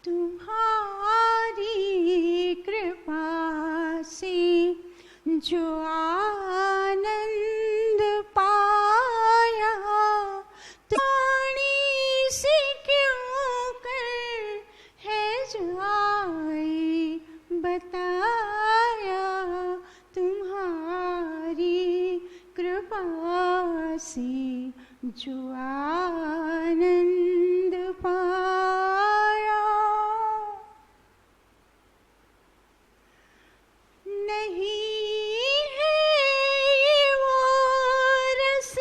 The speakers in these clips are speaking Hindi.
तुम्हारी कृपा से जो आनंद पाया, वाणी से क्यों कर है जाए बताया। तुम्हारी कृपा से जो आनंद पाया। नहीं है ये वो रस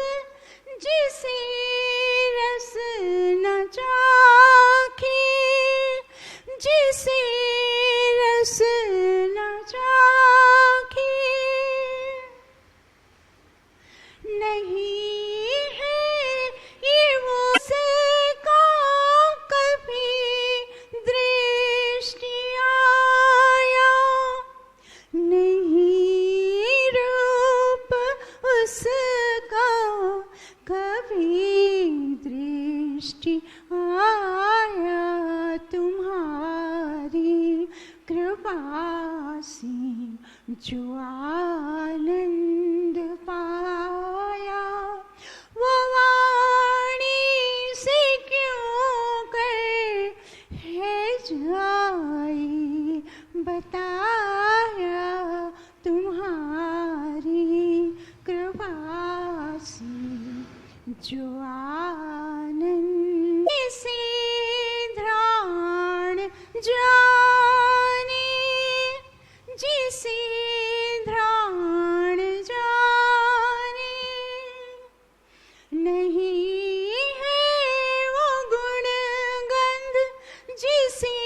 जिसे रस न चाखे, जिसे रस न चाखे। नहीं है ये वो उसका कभी दृष्टि आया, नहीं रूप उसका कभी दृष्टि आया। तुम्हारी कृपा से जो आनंद पाया, वो वाणी से क्यों कर है जाए बताया। तुम्हारी कृपा से जो आनंद से ध्यान जाने, जिसे ध्यान जाने। नहीं है वो गुण गंध जिसे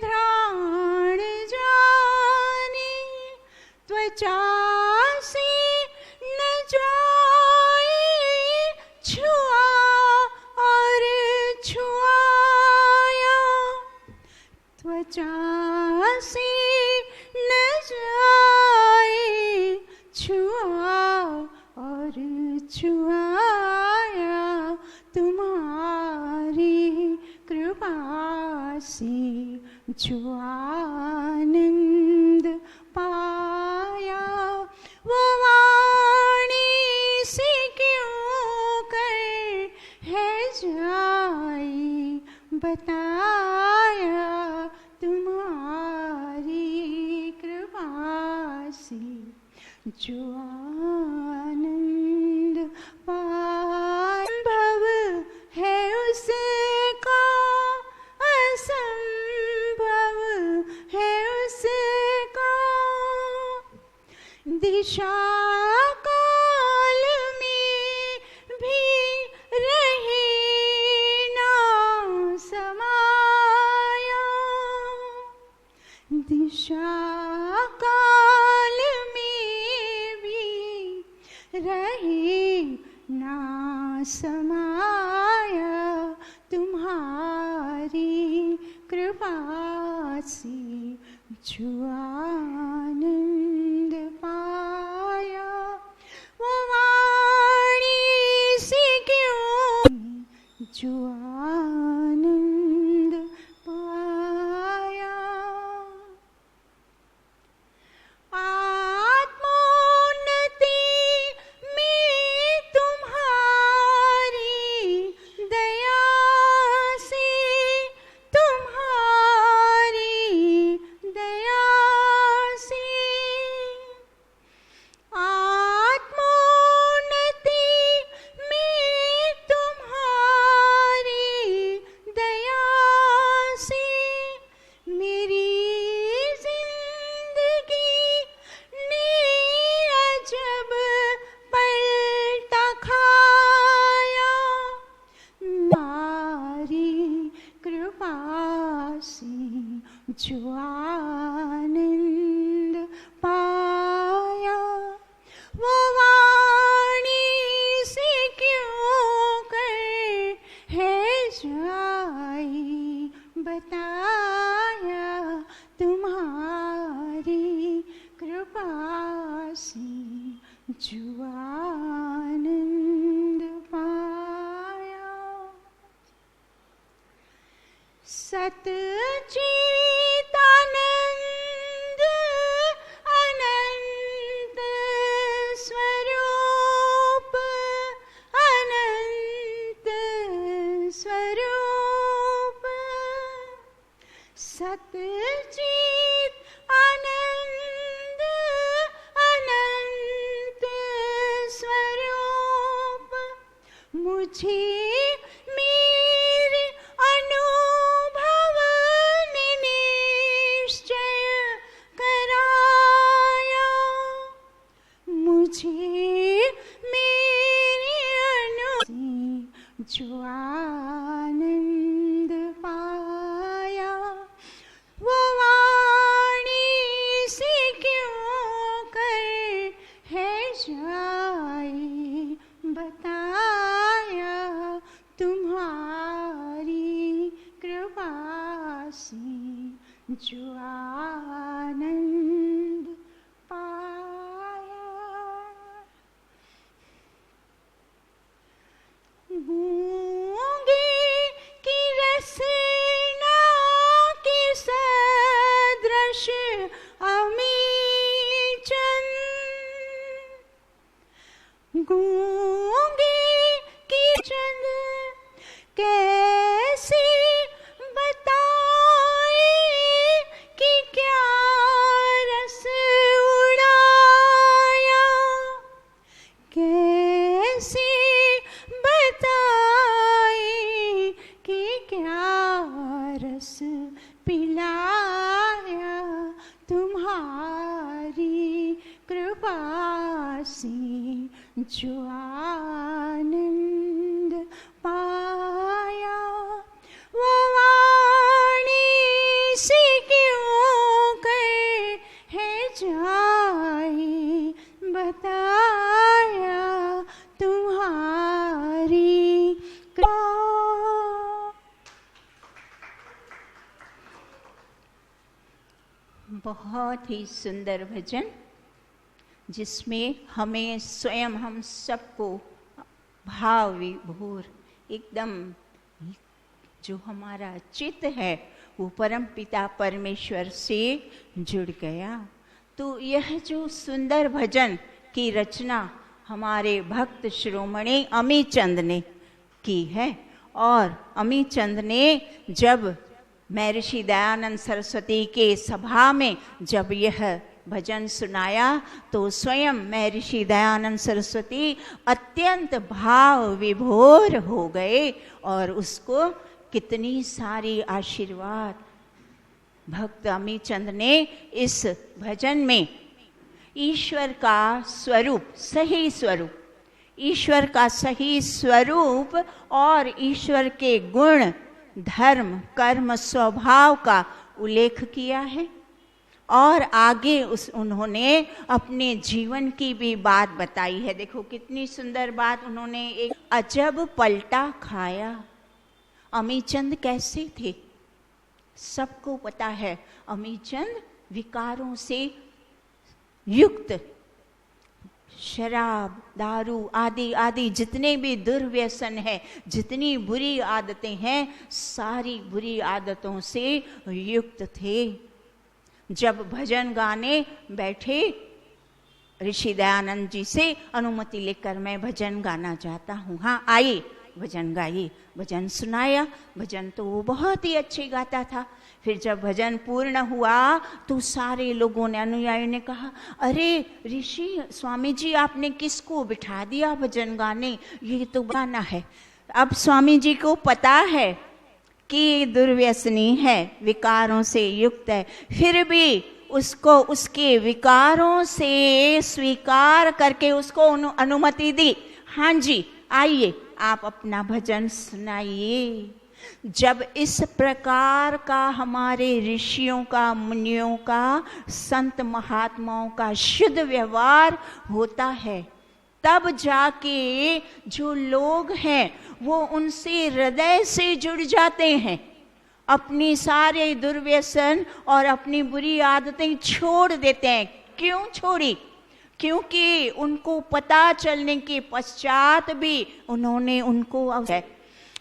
ध्यान जाने। त्वचा से न जाए छुआ और छुआया, त्वचा से न जाए छुआ और छुआया। तुम्हारी कृपा से जो आनंद पाया, वो वाणी से क्यों कर है जाए बताया। तुम्हारी कृपा से जो आनंद पाया। संभव है उसका, असंभव है उसका। दिशा काल में भी रहे ना समाया, दिशा काल में भी रहे ना समाया। तुम्हारी कृपा से जो आनंद पाया, वो वाणी से क्यों जो आनंद पाया। आत्मोन्नति में तुम्हारी दया से, तुम्हारी दया से। आत्मोन्नति में तुम्हारी दया से मेरी जिंदगी ने अजब पलटा खाया। मारी कृपा से जो आनंद पाया, वो वाणी से क्यों कर है जाए बताया। तुम्हारी कृपा से जो आनंद पाया। सच्चिदानंद अनंत स्वरूप, अनंत स्वरूप, सच्चिद आनंद अनंत स्वरूप, मुझे मेरे अनुभव ने निश्चय कराया, मुझे मेरे अनुभव जो आनंद पाया, वो वाणी से क्यों कर है जाए बताया, तुम्हारी कृपा से जो आनंद पाया। गूंगे की रसना के सदृश अमी चंद, गूंगे की चंद कैसे बताए कि क्या रस उड़ाया, कैसे बताए कि क्या रस पिलाया, तुम्हारी कृपा से जो आनंद पाया, वो वाणी से क्यों कर है जाए बताया, तुम्हारी कृपा। बहुत ही सुंदर भजन, जिसमें हमें स्वयं हम सबको भाव विभोर एकदम जो हमारा चित्त है वो परम पिता परमेश्वर से जुड़ गया। तो यह जो सुंदर भजन की रचना हमारे भक्त शिरोमणि अमी चंद ने की है, और अमी चंद ने जब महर्षि दयानंद सरस्वती के सभा में जब यह भजन सुनाया तो स्वयं महर्षि दयानंद सरस्वती अत्यंत भाव विभोर हो गए, और उसको कितनी सारी आशीर्वाद भक्त अमी चंद ने इस भजन में ईश्वर का स्वरूप, सही स्वरूप, ईश्वर का सही स्वरूप और ईश्वर के गुण, धर्म, कर्म, स्वभाव का उल्लेख किया है। और आगे उन्होंने अपने जीवन की भी बात बताई है। देखो कितनी सुंदर बात, उन्होंने एक अजब पलटा खाया। अमीचंद कैसे थे सबको पता है। अमीचंद विकारों से युक्त, शराब, दारू आदि आदि जितने भी दुर्व्यसन है, जितनी बुरी आदतें हैं, सारी बुरी आदतों से युक्त थे। जब भजन गाने बैठे ऋषि दयानंद जी से अनुमति लेकर मैं भजन गाना चाहता हूँ, हाँ आइए, भजन गाइए। भजन सुनाया। भजन तो वो बहुत ही अच्छे गाता था। फिर जब भजन पूर्ण हुआ तो सारे लोगों ने, अनुयायियों ने कहा, अरे ऋषि स्वामी जी आपने किसको बिठा दिया भजन गाने, ये तो गाना है। अब स्वामी जी को पता है कि दुर्व्यसनी है, विकारों से युक्त है, फिर भी उसको उसके विकारों से स्वीकार करके उसको अनुमति दी। हाँ जी आइए आप अपना भजन सुनाइए। जब इस प्रकार का हमारे ऋषियों का, मुनियों का, संत महात्माओं का शुद्ध व्यवहार होता है, तब जाके जो लोग हैं वो उनसे हृदय से जुड़ जाते हैं, अपनी सारे दुर्व्यसन और अपनी बुरी आदतें छोड़ देते हैं। क्यों छोड़ी? क्योंकि उनको पता चलने के पश्चात भी उन्होंने उनको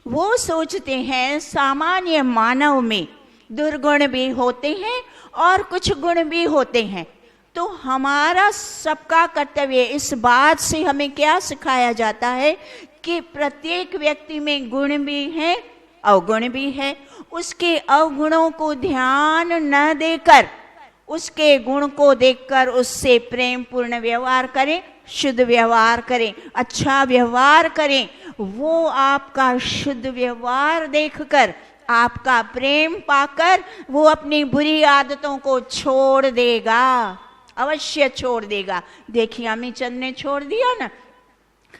वो सोचते हैं सामान्य मानव में दुर्गुण भी होते हैं और कुछ गुण भी होते हैं। तो हमारा सबका कर्तव्य, इस बात से हमें क्या सिखाया जाता है कि प्रत्येक व्यक्ति में गुण भी है, अवगुण भी है। उसके अवगुणों को ध्यान न देकर, उसके गुण को देखकर उससे प्रेम पूर्ण व्यवहार करें, शुद्ध व्यवहार करें, अच्छा व्यवहार करें। वो आपका शुद्ध व्यवहार देखकर, आपका प्रेम पाकर वो अपनी बुरी आदतों को छोड़ देगा, अवश्य छोड़ देगा। देखिए अमित चंद ने छोड़ दिया ना,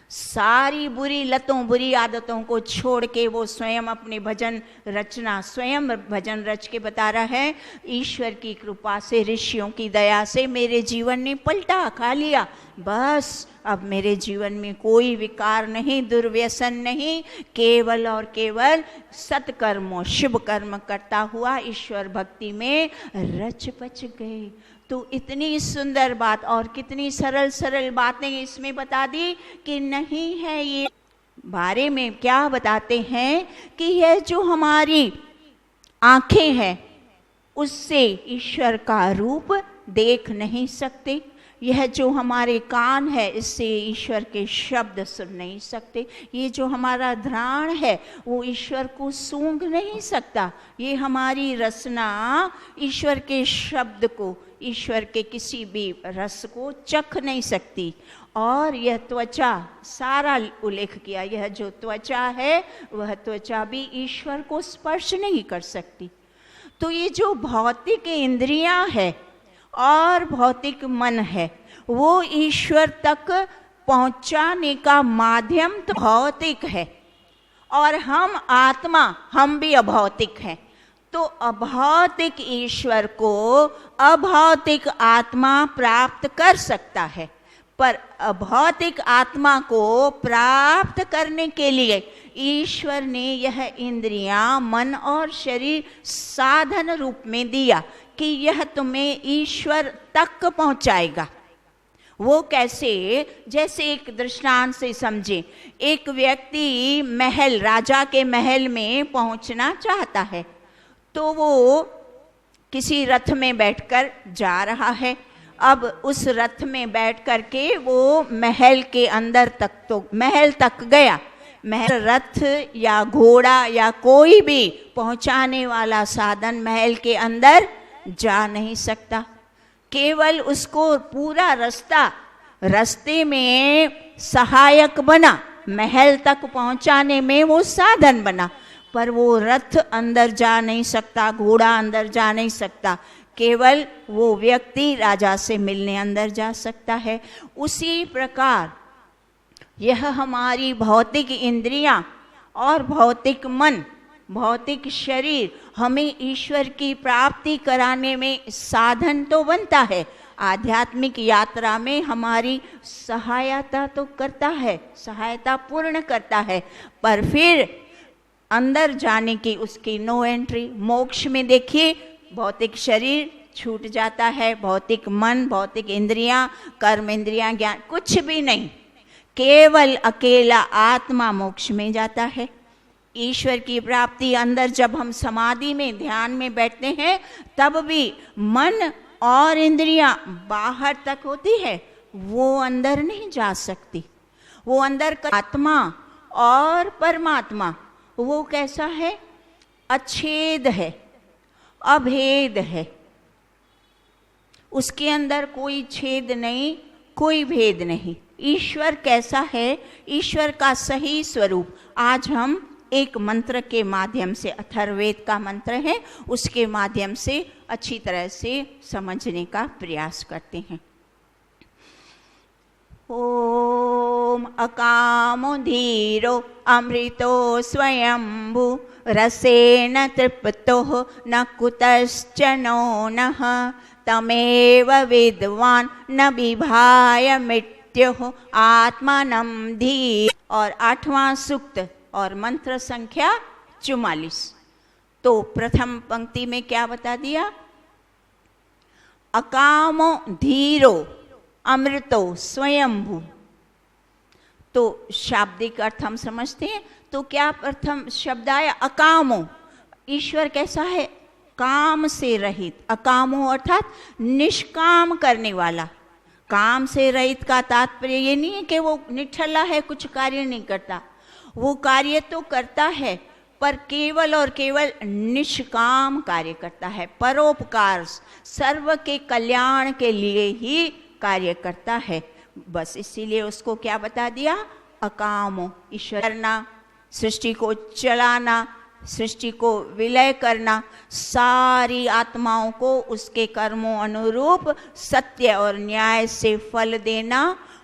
सारी बुरी लतों, बुरी आदतों को छोड़ के वो स्वयं अपने भजन रचना, स्वयं भजन रच के बता रहा है, ईश्वर की कृपा से, ऋषियों की दया से मेरे जीवन ने पलटा खा लिया। बस अब मेरे जीवन में कोई विकार नहीं, दुर्व्यसन नहीं, केवल और केवल सत्कर्मों, शुभ कर्म करता हुआ ईश्वर भक्ति में रच बच गए। तो इतनी सुंदर बात और कितनी सरल सरल बातें इसमें बता दी कि नहीं है। ये बारे में क्या बताते हैं कि यह जो हमारी आंखें हैं उससे ईश्वर का रूप देख नहीं सकते, यह जो हमारे कान है इससे ईश्वर के शब्द सुन नहीं सकते, ये जो हमारा घ्राण है वो ईश्वर को सूंघ नहीं सकता, ये हमारी रसना ईश्वर के शब्द को, ईश्वर के किसी भी रस को चख नहीं सकती। और यह त्वचा, सारा उल्लेख किया, यह जो त्वचा है वह त्वचा भी ईश्वर को स्पर्श नहीं कर सकती। तो ये जो भौतिक इंद्रियां है और भौतिक मन है वो ईश्वर तक पहुंचाने का माध्यम तो भौतिक है, और हम आत्मा, हम भी अभौतिक हैं। तो अभौतिक ईश्वर को अभौतिक आत्मा प्राप्त कर सकता है, पर अभौतिक आत्मा को प्राप्त करने के लिए ईश्वर ने यह इंद्रियां, मन और शरीर साधन रूप में दिया कि यह तुम्हें ईश्वर तक पहुंचाएगा। वो कैसे? जैसे एक दृष्टांत से समझे, एक व्यक्ति महल, राजा के महल में पहुंचना चाहता है, तो वो किसी रथ में बैठकर जा रहा है। अब उस रथ में बैठ कर के वो महल के अंदर तक, तो महल तक गया। महल रथ या घोड़ा या कोई भी पहुंचाने वाला साधन महल के अंदर जा नहीं सकता। केवल उसको पूरा रास्ते में सहायक बना, महल तक पहुंचाने में वो साधन बना, पर वो रथ अंदर जा नहीं सकता, घोड़ा अंदर जा नहीं सकता। केवल वो व्यक्ति राजा से मिलने अंदर जा सकता है। उसी प्रकार यह हमारी भौतिक इंद्रियां और भौतिक मन, भौतिक शरीर हमें ईश्वर की प्राप्ति कराने में साधन तो बनता है, आध्यात्मिक यात्रा में हमारी सहायता तो करता है, सहायता पूर्ण करता है, पर फिर अंदर जाने की उसकी नो एंट्री। मोक्ष में देखिए भौतिक शरीर छूट जाता है, भौतिक मन, भौतिक इंद्रियां, कर्म इंद्रियां, ज्ञान, कुछ भी नहीं, केवल अकेला आत्मा मोक्ष में जाता है। ईश्वर की प्राप्ति अंदर जब हम समाधि में, ध्यान में बैठते हैं, तब भी मन और इंद्रियां बाहर तक होती है, वो अंदर नहीं जा सकती। वो अंदर का आत्मा और परमात्मा वो कैसा है? अच्छेद है, अभेद है, उसके अंदर कोई छेद नहीं, कोई भेद नहीं। ईश्वर कैसा है? ईश्वर का सही स्वरूप आज हम एक मंत्र के माध्यम से, अथर्ववेद का मंत्र है, उसके माध्यम से अच्छी तरह से समझने का प्रयास करते हैं। ओम अकामो धीरो अमृतो स्वयंभू रसेन तृप्तो न कुतश्च नो नः तमेव विद्वान् न विभाय मृत्युः आत्मानं धी। और 8वां सूक्त और मंत्र संख्या 44। तो प्रथम पंक्ति में क्या बता दिया? अकामो धीरो अमृतो स्वयंभू। तो शाब्दिक अर्थ हम समझते हैं, तो क्या प्रथम शब्द आया अकामो। ईश्वर कैसा है? काम से रहित। अकामो अर्थात निष्काम करने वाला। काम से रहित का तात्पर्य ये नहीं है कि वो निठल्ला है, कुछ कार्य नहीं करता। वो कार्य तो करता है, पर केवल और केवल निष्काम कार्य करता है। परोपकार, सर्व के कल्याण के लिए ही कार्य करता है। बस इसीलिए उसको क्या बता दिया? अकामो। ईश्वर करना, सृष्टि को चलाना, सृष्टि को विलय करना, सारी आत्माओं को उसके कर्मों अनुरूप सत्य और न्याय से फल देना,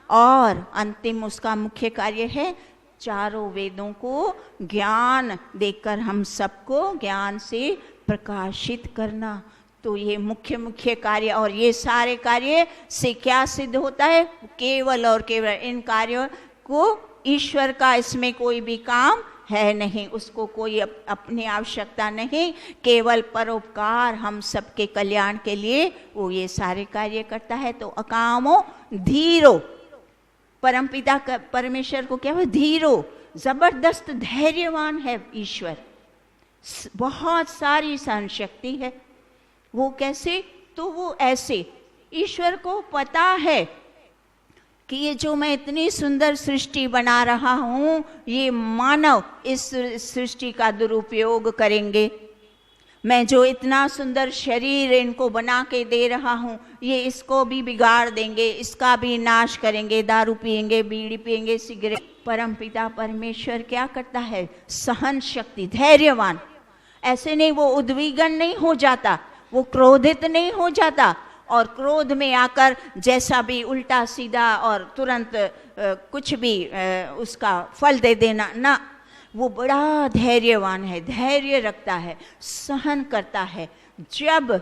और अंतिम उसका मुख्य कार्य है चारों वेदों को ज्ञान देकर हम सबको ज्ञान से प्रकाशित करना। तो ये मुख्य मुख्य कार्य, और ये सारे कार्य से क्या सिद्ध होता है? केवल और केवल इन कार्यों को ईश्वर का इसमें कोई भी काम है नहीं, उसको कोई अपनी आवश्यकता नहीं, केवल परोपकार हम सबके कल्याण के लिए वो ये सारे कार्य करता है। तो अकामो धीरो, परमपिता परमेश्वर को क्या है? धीरो, जबरदस्त धैर्यवान है ईश्वर, बहुत सारी सहन शक्ति है। वो कैसे? तो वो ऐसे, ईश्वर को पता है कि ये जो मैं इतनी सुंदर सृष्टि बना रहा हूँ, ये मानव इस सृष्टि का दुरुपयोग करेंगे। मैं जो इतना सुंदर शरीर इनको बना के दे रहा हूँ, ये इसको भी बिगाड़ देंगे, इसका भी नाश करेंगे, दारू पिएंगे, बीड़ी पिएंगे, सिगरेट। परमपिता परमेश्वर क्या करता है? सहन शक्ति, धैर्यवान। ऐसे नहीं, वो उद्विग्न नहीं हो जाता, वो क्रोधित नहीं हो जाता, और क्रोध में आकर जैसा भी उल्टा सीधा और तुरंत कुछ भी उसका फल दे देना ना, वो बड़ा धैर्यवान है, धैर्य रखता है, सहन करता है। जब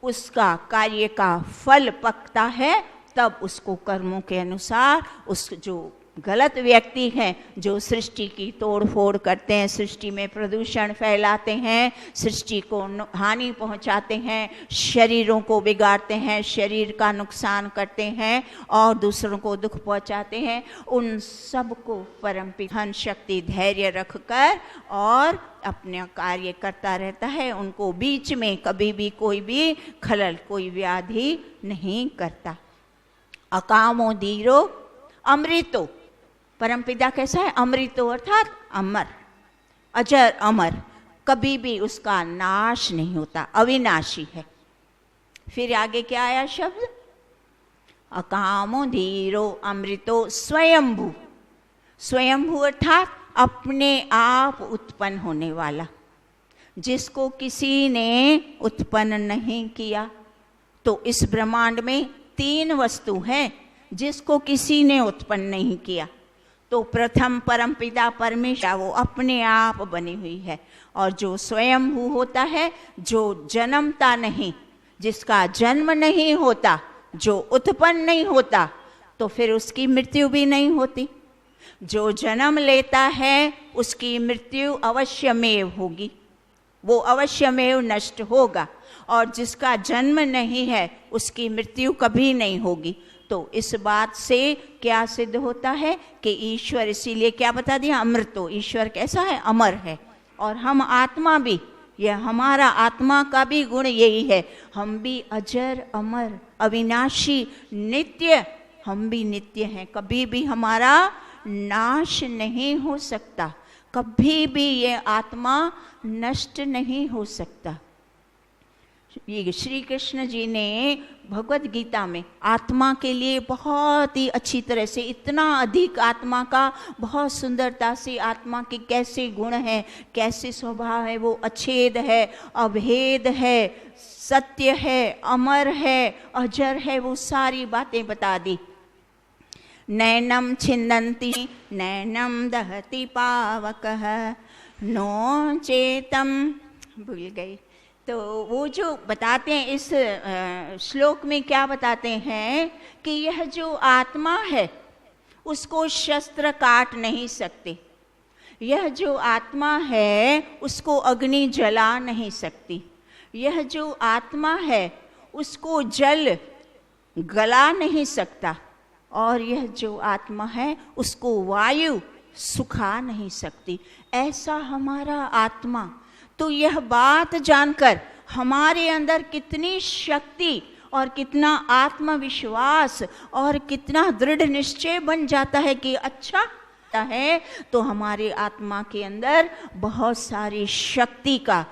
उसका कार्य का फल पकता है, तब उसको कर्मों के अनुसार उस जो गलत व्यक्ति हैं, जो सृष्टि की तोड़ फोड़ करते हैं, सृष्टि में प्रदूषण फैलाते हैं, सृष्टि को हानि पहुंचाते हैं, शरीरों को बिगाड़ते हैं, शरीर का नुकसान करते हैं और दूसरों को दुख पहुंचाते हैं, उन सब को परमपिता शक्ति धैर्य रखकर और अपना कार्य करता रहता है। उनको बीच में कभी भी कोई भी खलल, कोई व्याधि नहीं करता। अकामो धीरो अमृतो, परमपिता कैसा है? अमृतो अर्थात अमर, अजर अमर, कभी भी उसका नाश नहीं होता, अविनाशी है। फिर आगे क्या आया शब्द? अकामो धीरो अमृतो स्वयंभू। स्वयंभू अर्थात अपने आप उत्पन्न होने वाला, जिसको किसी ने उत्पन्न नहीं किया। तो इस ब्रह्मांड में 3 वस्तु हैं जिसको किसी ने उत्पन्न नहीं किया। तो प्रथम परमपिता परमेश्वर, वो अपने आप बनी हुई है, और जो स्वयंभू होता है, जो जन्मता नहीं, जिसका जन्म नहीं होता, जो उत्पन्न नहीं होता, तो फिर उसकी मृत्यु भी नहीं होती। जो जन्म लेता है उसकी मृत्यु अवश्यमेव होगी, वो अवश्यमेव नष्ट होगा, और जिसका जन्म नहीं है उसकी मृत्यु कभी नहीं होगी। तो इस बात से क्या सिद्ध होता है कि ईश्वर, इसीलिए क्या बता दिया? अमृतो। ईश्वर कैसा है? अमर है। और हम आत्मा भी, यह हमारा आत्मा का भी गुण यही है, हम भी अजर अमर अविनाशी नित्य, हम भी नित्य हैं, कभी भी हमारा नाश नहीं हो सकता, कभी भी ये आत्मा नष्ट नहीं हो सकता। ये श्री कृष्ण जी ने भगवत गीता में आत्मा के लिए बहुत ही अच्छी तरह से, इतना अधिक आत्मा का बहुत सुंदरता से, आत्मा के कैसे गुण हैं, कैसे स्वभाव है, वो अछेद है, अभेद है, सत्य है, अमर है, अजर है, वो सारी बातें बता दी। नैनम छिन्दन्ति नैनम दहति पावकः नो चेतम, भूल गई। तो वो जो बताते हैं इस श्लोक में, क्या बताते हैं कि यह जो आत्मा है उसको शस्त्र काट नहीं सकते, यह जो आत्मा है उसको अग्नि जला नहीं सकती, यह जो आत्मा है उसको जल गला नहीं सकता, और यह जो आत्मा है उसको वायु सुखा नहीं सकती। ऐसा हमारा आत्मा। तो यह बात जानकर हमारे अंदर कितनी शक्ति और कितना आत्मविश्वास और कितना दृढ़ निश्चय बन जाता है कि अच्छा है, तो हमारे आत्मा के अंदर बहुत सारी शक्ति का,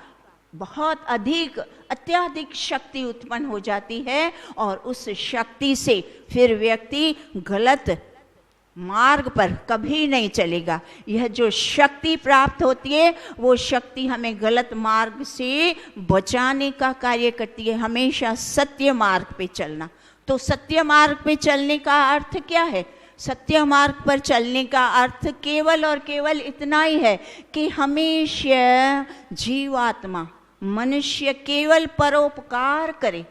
बहुत अधिक अत्याधिक शक्ति उत्पन्न हो जाती है और उस शक्ति से फिर व्यक्ति गलत मार्ग पर कभी नहीं चलेगा। यह जो शक्ति प्राप्त होती है वो शक्ति हमें गलत मार्ग से बचाने का कार्य करती है, हमेशा सत्य मार्ग पे चलना। तो सत्य मार्ग पे चलने का अर्थ क्या है? सत्य मार्ग पर चलने का अर्थ केवल और केवल इतना ही है कि हमेशा जीवात्मा मनुष्य केवल परोपकार करे।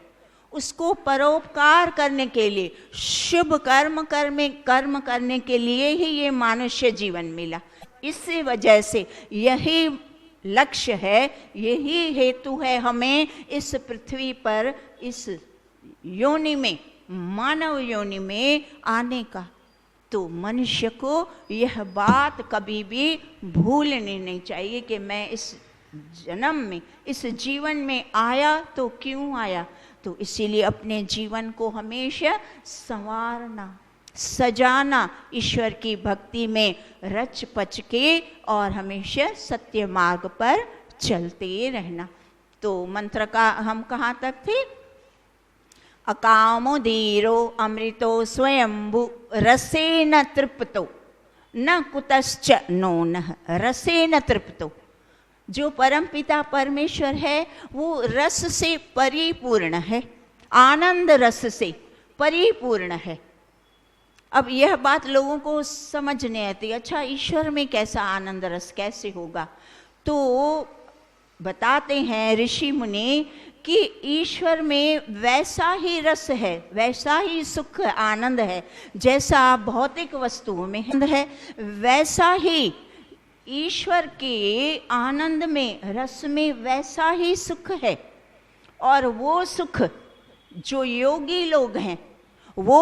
उसको परोपकार करने के लिए, शुभ कर्म करने के लिए ही ये मानुष्य जीवन मिला। इसी वजह से यही लक्ष्य है, यही हेतु है हमें इस पृथ्वी पर, इस योनि में, मानव योनि में आने का। तो मनुष्य को यह बात कभी भी भूलनी नहीं चाहिए कि मैं इस जन्म में, इस जीवन में आया तो क्यों आया। तो इसीलिए अपने जीवन को हमेशा संवारना, सजाना, ईश्वर की भक्ति में रच पच के और हमेशा सत्य मार्ग पर चलते रहना। तो मंत्र का हम कहाँ तक थे? अकामो धीरो अमृतो स्वयंभु रसेन तृप्तो न कुतश्च नोनः रसेन तृप्तो। जो परमपिता परमेश्वर है वो रस से परिपूर्ण है, आनंद रस से परिपूर्ण है। अब यह बात लोगों को समझ नहीं आती, अच्छा ईश्वर में कैसा आनंद रस कैसे होगा? तो बताते हैं ऋषि मुनि कि ईश्वर में वैसा ही रस है, वैसा ही सुख आनंद है जैसा भौतिक वस्तुओं में है, वैसा ही ईश्वर के आनंद में, रस में वैसा ही सुख है। और वो सुख जो योगी लोग हैं वो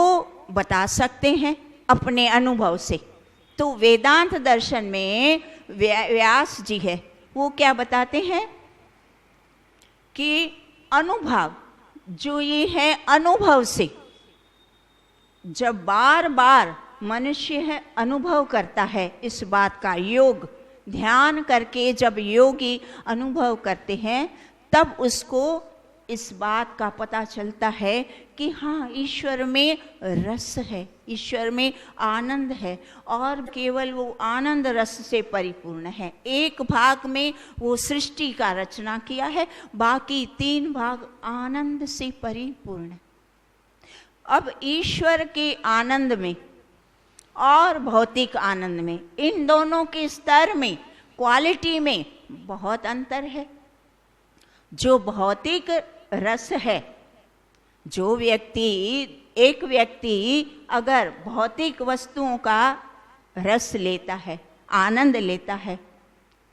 बता सकते हैं अपने अनुभव से। तो वेदांत दर्शन में व्यास जी है, वो क्या बताते हैं कि अनुभव जो ये है, अनुभव से जब बार बार मनुष्य है अनुभव करता है इस बात का, योग ध्यान करके जब योगी अनुभव करते हैं तब उसको इस बात का पता चलता है कि हाँ ईश्वर में रस है, ईश्वर में आनंद है और केवल वो आनंद रस से परिपूर्ण है। एक भाग में वो सृष्टि का रचना किया है, बाकी 3 भाग आनंद से परिपूर्ण। अब ईश्वर के आनंद में और भौतिक आनंद में, इन दोनों के स्तर में, क्वालिटी में बहुत अंतर है। जो भौतिक रस है, जो व्यक्ति, एक व्यक्ति अगर भौतिक वस्तुओं का रस लेता है, आनंद लेता है,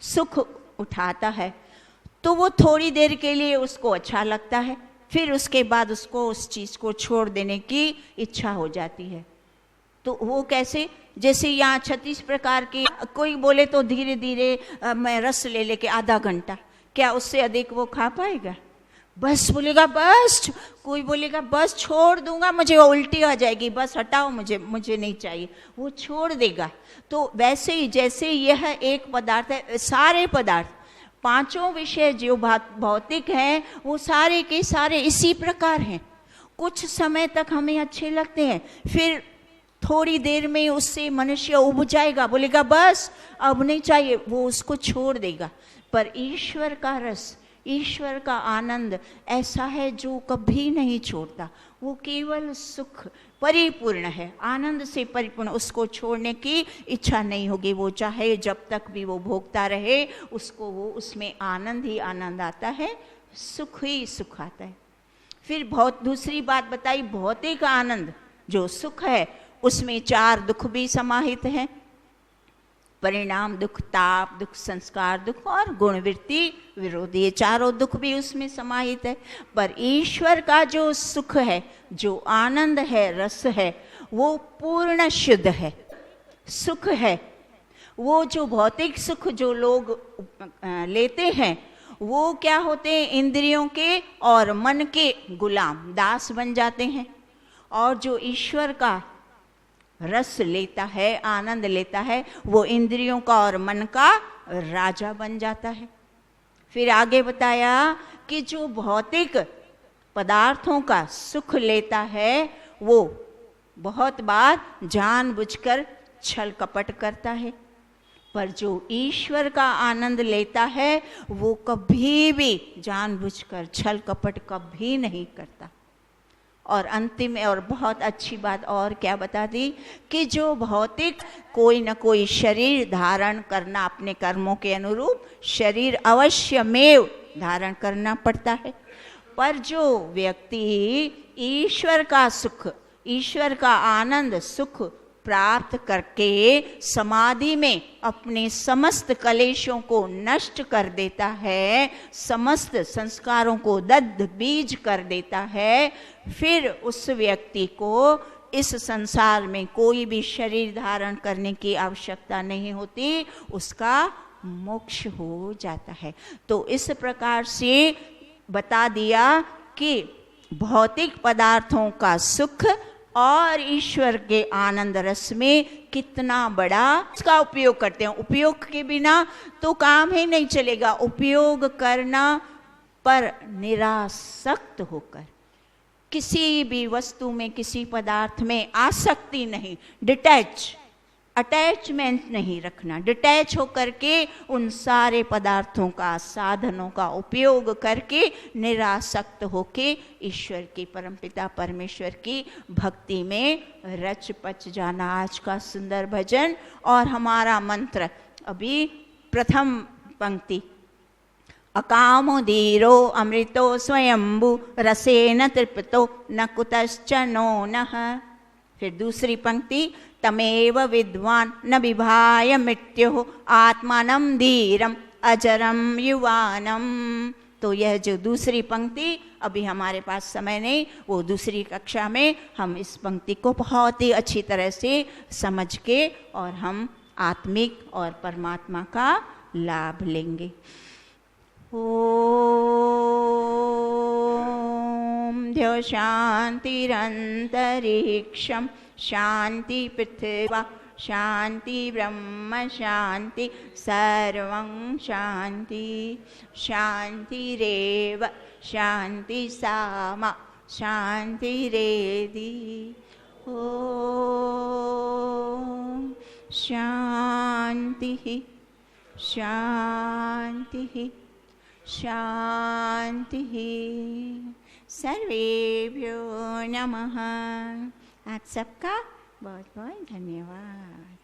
सुख उठाता है, तो वो थोड़ी देर के लिए उसको अच्छा लगता है, फिर उसके बाद उसको उस चीज़ को छोड़ देने की इच्छा हो जाती है। तो वो कैसे? जैसे यहाँ 36 प्रकार के, कोई बोले तो धीरे धीरे मैं रस ले लेके आधा घंटा, क्या उससे अधिक वो खा पाएगा? बस बोलेगा बस, कोई बोलेगा बस छोड़ दूंगा, मुझे उल्टी आ जाएगी, बस हटाओ, मुझे नहीं चाहिए, वो छोड़ देगा। तो वैसे ही जैसे यह एक पदार्थ है, सारे पदार्थ, 5 विषय जो भौतिक हैं वो सारे के सारे इसी प्रकार हैं। कुछ समय तक हमें अच्छे लगते हैं, फिर थोड़ी देर में उससे मनुष्य उब जाएगा, बोलेगा बस अब नहीं चाहिए, वो उसको छोड़ देगा। पर ईश्वर का रस, ईश्वर का आनंद ऐसा है जो कभी नहीं छोड़ता, वो केवल सुख परिपूर्ण है, आनंद से परिपूर्ण, उसको छोड़ने की इच्छा नहीं होगी। वो चाहे जब तक भी वो भोगता रहे, उसको वो उसमें आनंद ही आनंद आता है, सुख ही सुख आता है। फिर दूसरी बात बताई, भौतिक आनंद जो सुख है उसमें 4 दुख भी समाहित हैं, परिणाम दुख, ताप दुख, संस्कार दुख और गुणवृत्ति विरोधी, ये 4 दुख भी उसमें समाहित है। पर ईश्वर का जो सुख है, जो आनंद है, रस है, वो पूर्ण शुद्ध है, सुख है। वो जो भौतिक सुख जो लोग लेते हैं वो क्या होते हैं, इंद्रियों के और मन के गुलाम, दास बन जाते हैं। और जो ईश्वर का रस लेता है, आनंद लेता है, वो इंद्रियों का और मन का राजा बन जाता है। फिर आगे बताया कि जो भौतिक पदार्थों का सुख लेता है वो बहुत बार जानबूझकर छल कपट करता है, पर जो ईश्वर का आनंद लेता है वो कभी भी जानबूझकर छल कपट कभी नहीं करता। और अंतिम में और बहुत अच्छी बात और क्या बता दी कि जो भौतिक कोई न कोई शरीर धारण करना, अपने कर्मों के अनुरूप शरीर अवश्यमेव धारण करना पड़ता है, पर जो व्यक्ति ईश्वर का सुख, ईश्वर का आनंद सुख प्राप्त करके समाधि में अपने समस्त कलेशों को नष्ट कर देता है, समस्त संस्कारों को दग्ध बीज कर देता है, फिर उस व्यक्ति को इस संसार में कोई भी शरीर धारण करने की आवश्यकता नहीं होती, उसका मोक्ष हो जाता है। तो इस प्रकार से बता दिया कि भौतिक पदार्थों का सुख और ईश्वर के आनंद रस में कितना बड़ा इसका उपयोग करते हैं। उपयोग के बिना तो काम ही नहीं चलेगा। उपयोग करना पर निरासक्त होकर, किसी भी वस्तु में, किसी पदार्थ में आसक्ति नहीं, अटैचमेंट नहीं रखना, डिटैच होकर के उन सारे पदार्थों का, साधनों का उपयोग करके निरासक्त होके ईश्वर की, परमपिता परमेश्वर की भक्ति में रच पच जाना। आज का सुंदर भजन और हमारा मंत्र अभी प्रथम पंक्ति, अकामोदीरो अमृतो स्वयंभू रसेन तृप्तो न कुतश्चनो नः। फिर दूसरी पंक्ति, तमेव विद्वान न विभाय मृत्युः आत्मानं धीरम अजरम युवानम। तो यह जो दूसरी पंक्ति, अभी हमारे पास समय नहीं, वो दूसरी कक्षा में हम इस पंक्ति को बहुत ही अच्छी तरह से समझ के और हम आत्मिक और परमात्मा का लाभ लेंगे। ओम द्यौ शांतिरंतरिक्षं शांति पृथिवा शांति ब्रह्म शांति सर्वं शांति शांतिरेव शांति सामा शांतिरेधि। ओम शांति शांति शांति। सर्वेभ्यो नमः। आप सबका बहुत बहुत धन्यवाद।